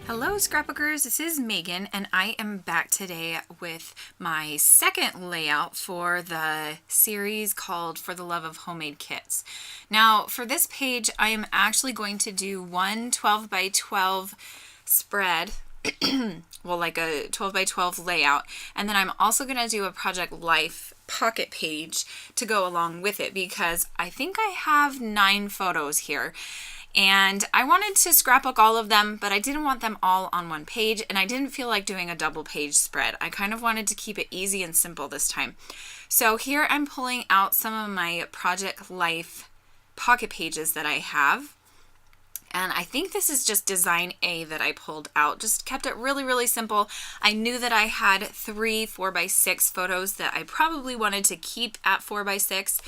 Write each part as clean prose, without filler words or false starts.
Hello scrapbookers, this is Megan and I am back today with my second layout for the series called For the Love of Homemade Kits. Now for this page I am actually going to do one 12 by 12 spread, well like a 12 by 12 layout, and then I'm also going to do a Project Life pocket page to go along with it because I think I have 9 photos here. And I wanted to scrapbook all of them, but I didn't want them all on one page, and I didn't feel like doing a double page spread. I kind of wanted to keep it easy and simple this time. So here I'm pulling out some of my Project Life pocket pages that I have. And I think this is just design A that I pulled out. Just kept it really, really simple. I knew that I had 3 4x6 photos that I probably wanted to keep at 4x6.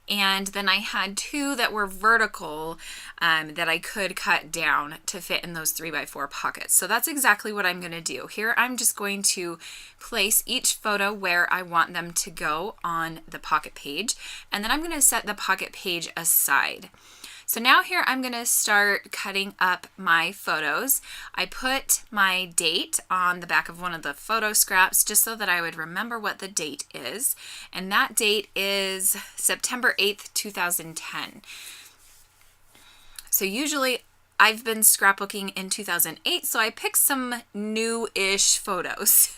And then I had 2 that were vertical that I could cut down to fit in those 3x4 pockets. So that's exactly what I'm going to do. Here I'm just going to place each photo where I want them to go on the pocket page. And then I'm going to set the pocket page aside. So now here I'm going to start cutting up my photos. I put my date on the back of one of the photo scraps just so that I would remember what the date is. And that date is September 8th, 2010. So usually I've been scrapbooking in 2008, so I picked some new-ish photos.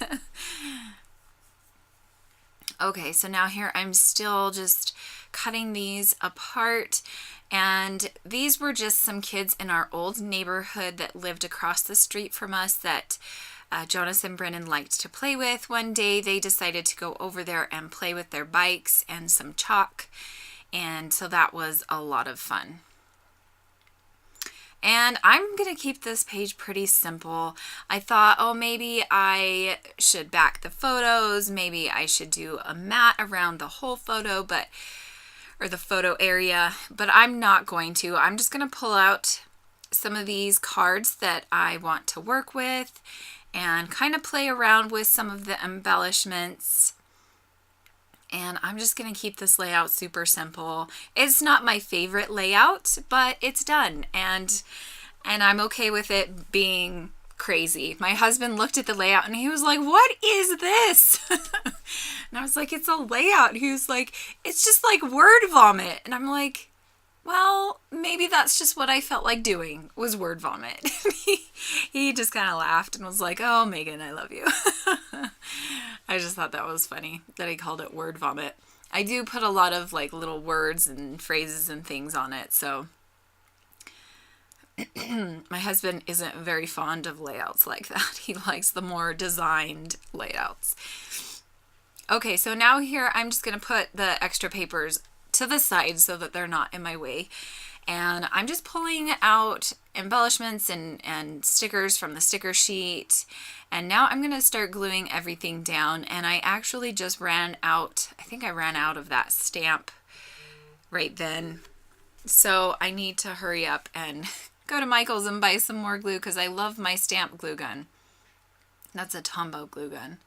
Okay, so now here I'm still just cutting these apart, and these were just some kids in our old neighborhood that lived across the street from us that Jonas and Brennan liked to play with. One day they decided to go over there and play with their bikes and some chalk, and so that was a lot of fun. And I'm going to keep this page pretty simple. I thought, oh, maybe I should back the photos. Maybe I should do a mat around the whole photo, or the photo area, but I'm not going to. I'm just going to pull out some of these cards that I want to work with and kind of play around with some of the embellishments. And I'm just going to keep this layout super simple. It's not my favorite layout, but it's done. And I'm okay with it being crazy. My husband looked at the layout and he was like, "What is this?" And I was like, "It's a layout." He was like, "It's just like word vomit." And I'm like, well, maybe that's just what I felt like doing, was word vomit. He just kind of laughed and was like, "Oh, Megan, I love you." I just thought that was funny that he called it word vomit. I do put a lot of like little words and phrases and things on it, so my husband isn't very fond of layouts like that. He likes the more designed layouts. Okay, so now here I'm just going to put the extra papers to the side so that they're not in my way. And I'm just pulling out embellishments and stickers from the sticker sheet. And now I'm going to start gluing everything down. And I actually just ran out, I think I ran out of that stamp right then. So I need to hurry up and go to Michael's and buy some more glue because I love my stamp glue gun. That's a Tombow glue gun.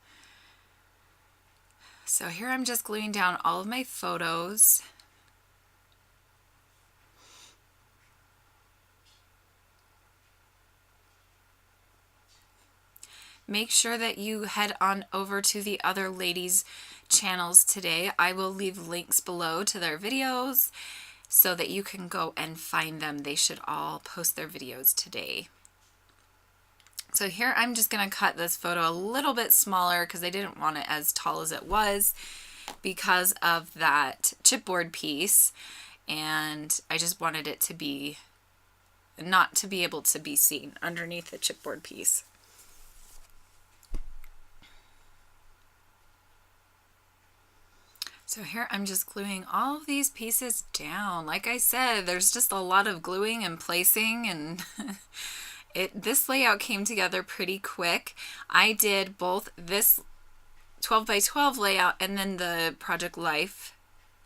So here I'm just gluing down all of my photos. Make sure that you head on over to the other ladies' channels today. I will leave links below to their videos so that you can go and find them. They should all post their videos today. So here I'm just going to cut this photo a little bit smaller because I didn't want it as tall as it was because of that chipboard piece, and I just wanted it to be not to be able to be seen underneath the chipboard piece. So here I'm just gluing all of these pieces down. Like I said, there's just a lot of gluing and placing, and this layout came together pretty quick. I did both this 12 by 12 layout and then the Project Life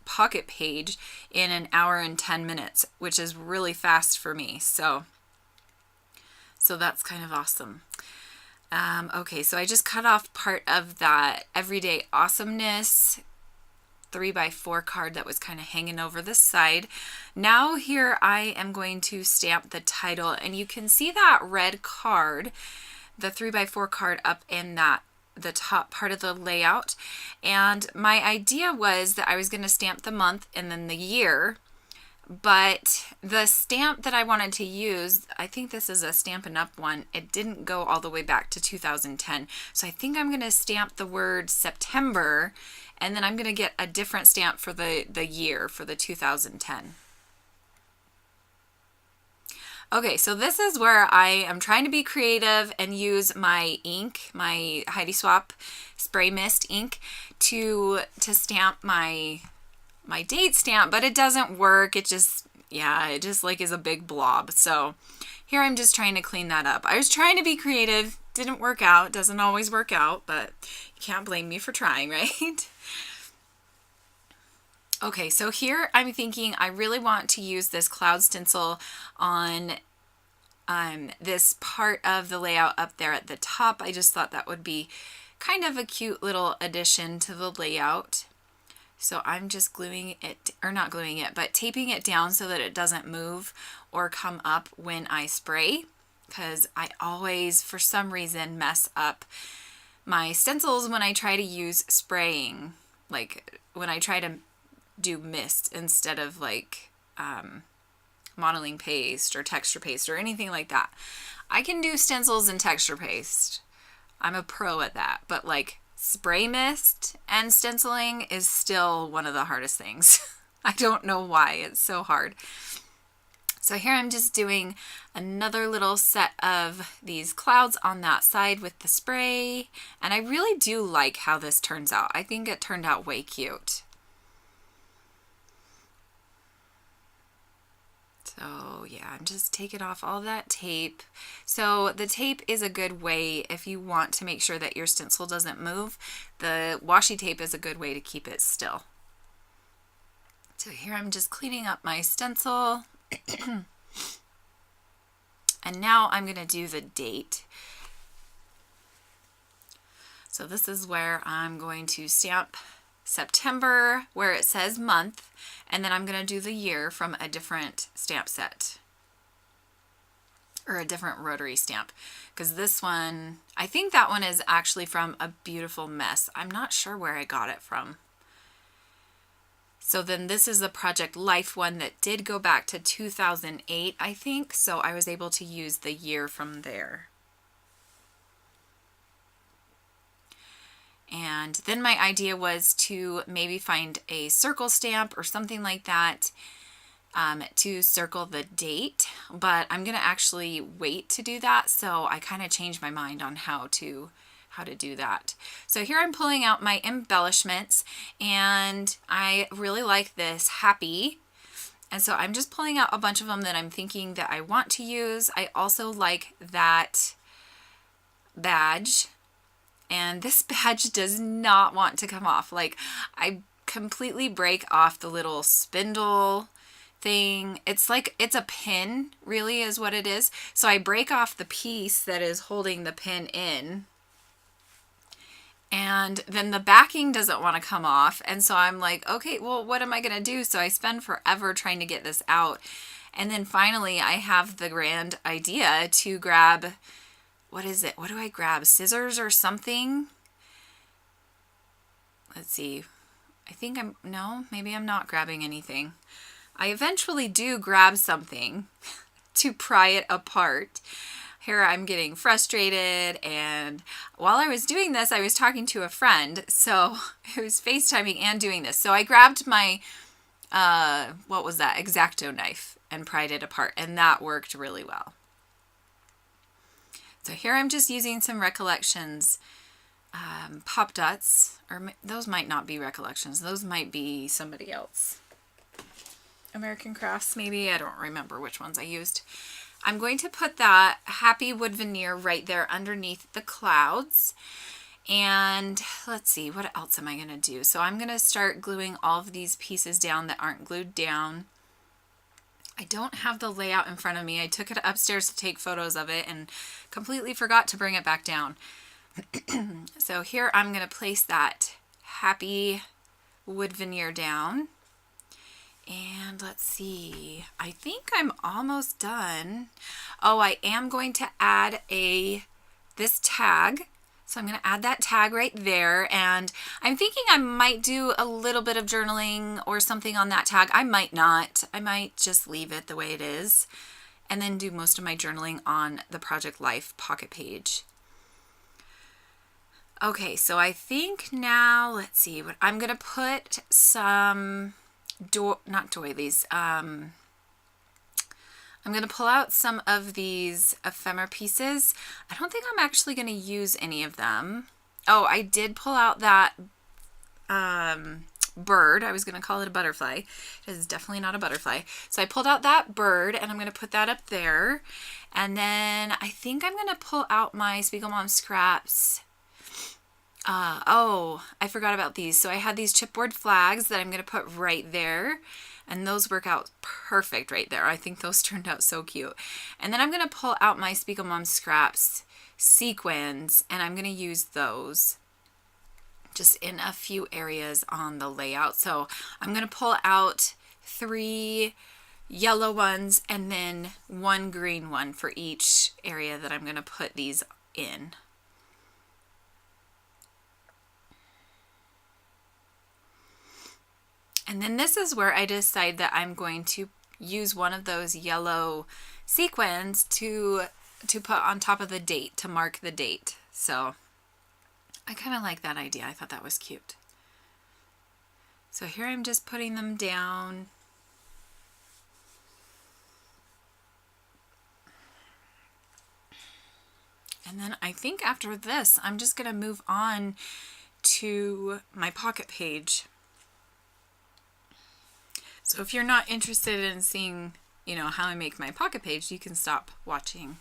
pocket page in an hour and 10 minutes, which is really fast for me. So that's kind of awesome. Okay, so I just cut off part of that Everyday Awesomeness 3x4 card that was kind of hanging over the side. Now here I am going to stamp the title, and you can see that red card, the 3x4 card, up in the top part of the layout. And my idea was that I was going to stamp the month and then the year, but the stamp that I wanted to use, I think this is a Stampin' Up! One, it didn't go all the way back to 2010. So I think I'm going to stamp the word September, and then I'm going to get a different stamp for the year, for the 2010. Okay, so this is where I am trying to be creative and use my ink, my Heidi Swap Spray Mist ink, to stamp my date stamp, but it doesn't work. It just like is a big blob. So here I'm just trying to clean that up. I was trying to be creative, didn't work out, doesn't always work out, but you can't blame me for trying, right? Okay, so here I'm thinking I really want to use this cloud stencil on this part of the layout up there at the top. I just thought that would be kind of a cute little addition to the layout. So I'm just gluing it, or not gluing it, but taping it down so that it doesn't move or come up when I spray, because I always, for some reason, mess up my stencils when I try to use spraying, like when I try to do mist instead of like modeling paste or texture paste or anything like that. I can do stencils and texture paste. I'm a pro at that, but like spray mist and stenciling is still one of the hardest things. I don't know why it's so hard. So here I'm just doing another little set of these clouds on that side with the spray, and I really do like how this turns out. I think it turned out way cute. So yeah, I'm just taking off all that tape. So the tape is a good way if you want to make sure that your stencil doesn't move. The washi tape is a good way to keep it still. So here I'm just cleaning up my stencil. And now I'm going to do the date. So this is where I'm going to stamp September where it says month, and then I'm going to do the year from a different stamp set, or a different rotary stamp, because this one, I think that one is actually from A Beautiful Mess. I'm not sure where I got it from. So then this is the Project Life one that did go back to 2008, I think, so I was able to use the year from there. And then my idea was to maybe find a circle stamp or something like that to circle the date, but I'm going to actually wait to do that, so I kind of changed my mind on how to do that. So here I'm pulling out my embellishments, and I really like this happy, and so I'm just pulling out a bunch of them that I'm thinking that I want to use. I also like that badge. And this badge does not want to come off. Like, I completely break off the little spindle thing. It's like, it's a pin, really, is what it is. So I break off the piece that is holding the pin in. And then the backing doesn't want to come off. And so I'm like, okay, well, what am I going to do? So I spend forever trying to get this out. And then finally, I have the grand idea to grab... What is it? What do I grab? Scissors or something? Let's see. I think no, maybe I'm not grabbing anything. I eventually do grab something to pry it apart. Here I'm getting frustrated, and while I was doing this, I was talking to a friend, so I was FaceTiming and doing this. So I grabbed my, what was that? X-Acto knife and pried it apart, and that worked really well. So here I'm just using some Recollections pop dots, or those might not be Recollections. Those might be somebody else. American Crafts, maybe. I don't remember which ones I used. I'm going to put that happy wood veneer right there underneath the clouds. And let's see, what else am I going to do? So I'm going to start gluing all of these pieces down that aren't glued down. I don't have the layout in front of me. I took it upstairs to take photos of it and completely forgot to bring it back down. So here I'm going to place that happy wood veneer down. And let's see, I think I'm almost done. Oh, I am going to add this tag. So I'm going to add that tag right there. And I'm thinking I might do a little bit of journaling or something on that tag. I might not. I might just leave it the way it is and then do most of my journaling on the Project Life pocket page. Okay, so I think now, let's see, what I'm going to put some not doilies. I'm going to pull out some of these ephemera pieces. I don't think I'm actually going to use any of them. Oh, I did pull out that bird. I was going to call it a butterfly. It is definitely not a butterfly. So I pulled out that bird and I'm going to put that up there. And then I think I'm going to pull out my Spiegel Mom scraps. Oh, I forgot about these. So I had these chipboard flags that I'm going to put right there. And those work out perfect right there. I think those turned out so cute. And then I'm going to pull out my Spiegel Mom scraps sequins. And I'm going to use those just in a few areas on the layout. So I'm going to pull out 3 yellow ones and then 1 green one for each area that I'm going to put these in. And then this is where I decide that I'm going to use one of those yellow sequins to put on top of the date, to mark the date. So I kind of like that idea. I thought that was cute. So here I'm just putting them down. And then I think after this, I'm just going to move on to my pocket page. So if you're not interested in seeing, how I make my pocket page, you can stop watching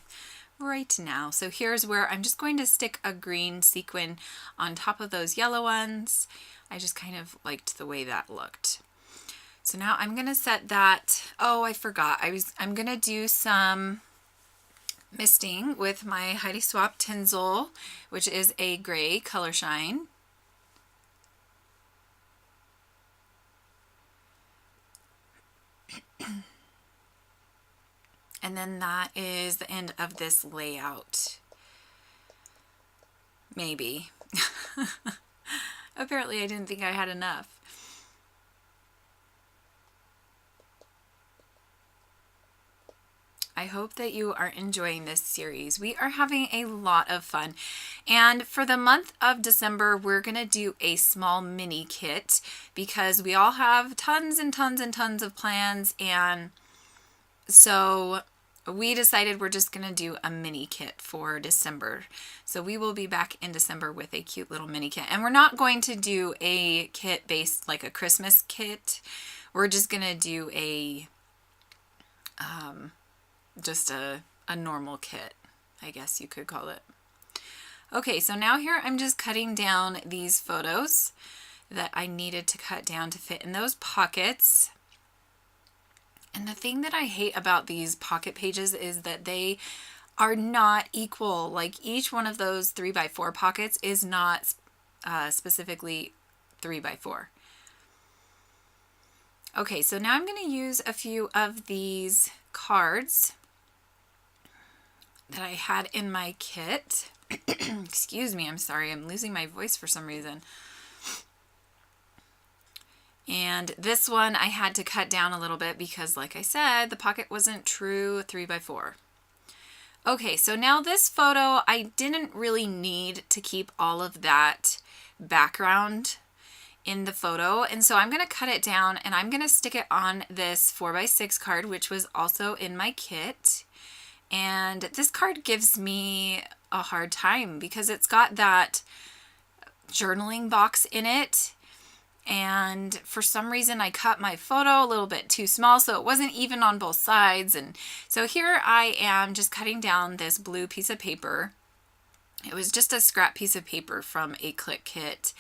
right now. So here's where I'm just going to stick a green sequin on top of those yellow ones. I just kind of liked the way that looked. So now I'm going to set that. Oh, I forgot. I'm going to do some misting with my Heidi Swapp tinsel, which is a gray color shine. And then that is the end of this layout. Maybe. Apparently I didn't think I had enough. I hope that you are enjoying this series. We are having a lot of fun. And for the month of December, we're going to do a small mini kit because we all have tons and tons and tons of plans. And so we decided we're just going to do a mini kit for December. So we will be back in December with a cute little mini kit. And we're not going to do a kit based like a Christmas kit. We're just going to do just a normal kit, I guess you could call it. Okay, so now here I'm just cutting down these photos that I needed to cut down to fit in those pockets. And the thing that I hate about these pocket pages is that they are not equal. Like each one of those 3x4 pockets is not specifically 3x4. Okay, so now I'm going to use a few of these cards that I had in my kit. Excuse me, I'm sorry, I'm losing my voice for some reason. And this one I had to cut down a little bit because, like I said, the pocket wasn't true 3x4. Okay, so now this photo, I didn't really need to keep all of that background in the photo. And so I'm going to cut it down and I'm going to stick it on this 4x6 card, which was also in my kit. And this card gives me a hard time because it's got that journaling box in it. And for some reason I cut my photo a little bit too small, so it wasn't even on both sides. And so here I am just cutting down this blue piece of paper. It was just a scrap piece of paper from a Click Kit.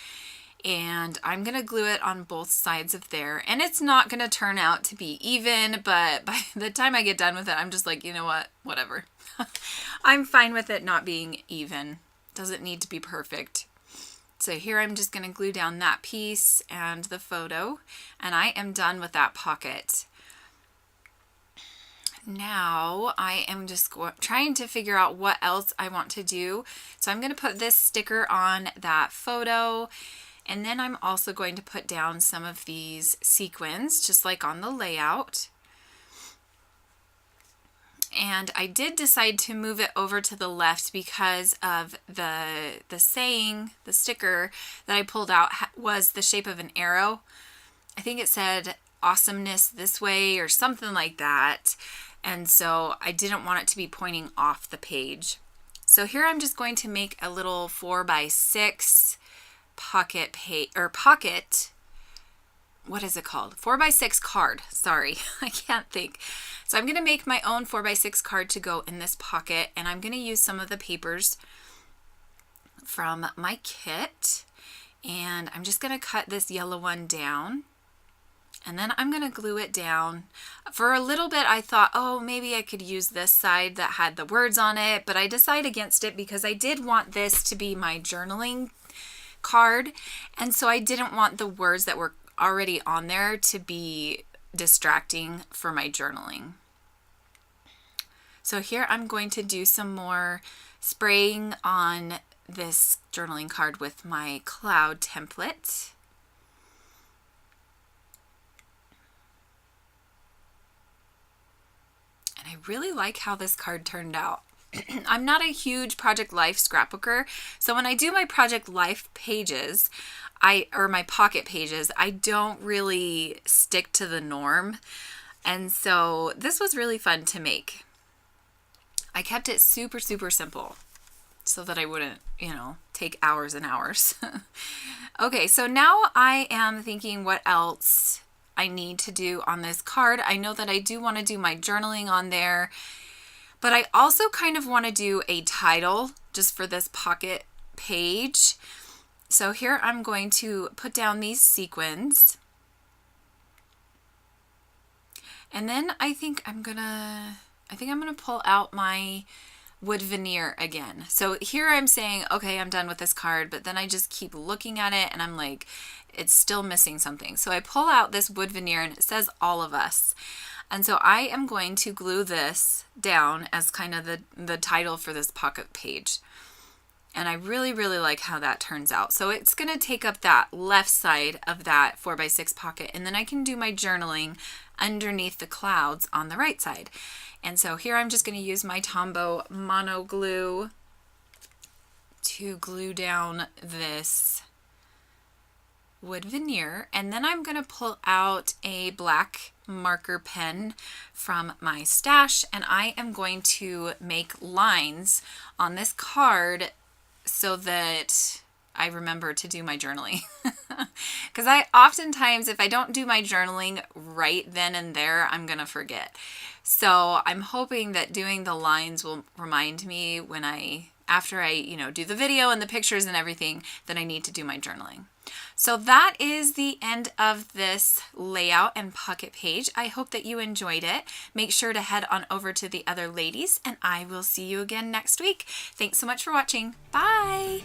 And I'm going to glue it on both sides of there. And it's not going to turn out to be even, but by the time I get done with it, I'm just like, you know what, whatever. I'm fine with it not being even. Doesn't need to be perfect. So here I'm just going to glue down that piece and the photo, and I am done with that pocket. Now I am just trying to figure out what else I want to do. So I'm going to put this sticker on that photo, and then I'm also going to put down some of these sequins, just like on the layout. And I did decide to move it over to the left because of the saying, the sticker that I pulled out was the shape of an arrow. I think it said awesomeness this way or something like that. And so I didn't want it to be pointing off the page. So here I'm just going to make a little 4x6 pocket, what is it called? 4x6 card. Sorry, I can't think. So I'm going to make my own 4x6 card to go in this pocket, and I'm going to use some of the papers from my kit, and I'm just going to cut this yellow one down, and then I'm going to glue it down. For a little bit I thought, oh, maybe I could use this side that had the words on it, but I decided against it because I did want this to be my journaling card, and so I didn't want the words that were already on there to be distracting for my journaling. So here I'm going to do some more spraying on this journaling card with my cloud template. And I really like how this card turned out. I'm not a huge Project Life scrapbooker, so when I do my Project Life pages, or my pocket pages, I don't really stick to the norm. And so this was really fun to make. I kept it super, super simple so that I wouldn't, take hours and hours. Okay, so now I am thinking what else I need to do on this card. I know that I do want to do my journaling on there, but I also kind of want to do a title just for this pocket page. So here I'm going to put down these sequins. And then I think I'm gonna pull out my wood veneer again. So here I'm saying, okay, I'm done with this card, but then I just keep looking at it and I'm like, it's still missing something. So I pull out this wood veneer and it says all of us. And so I am going to glue this down as kind of the title for this pocket page. And I really, really like how that turns out. So it's going to take up that left side of that 4x6 pocket, and then I can do my journaling underneath the clouds on the right side. And so here I'm just going to use my Tombow mono glue to glue down this wood veneer, and then I'm going to pull out a black marker pen from my stash, and I am going to make lines on this card so that I remember to do my journaling. Because I oftentimes, if I don't do my journaling right then and there, I'm going to forget. So I'm hoping that doing the lines will remind me when after I do the video and the pictures and everything, that I need to do my journaling. So that is the end of this layout and pocket page. I hope that you enjoyed it. Make sure to head on over to the other ladies, and I will see you again next week. Thanks so much for watching. Bye!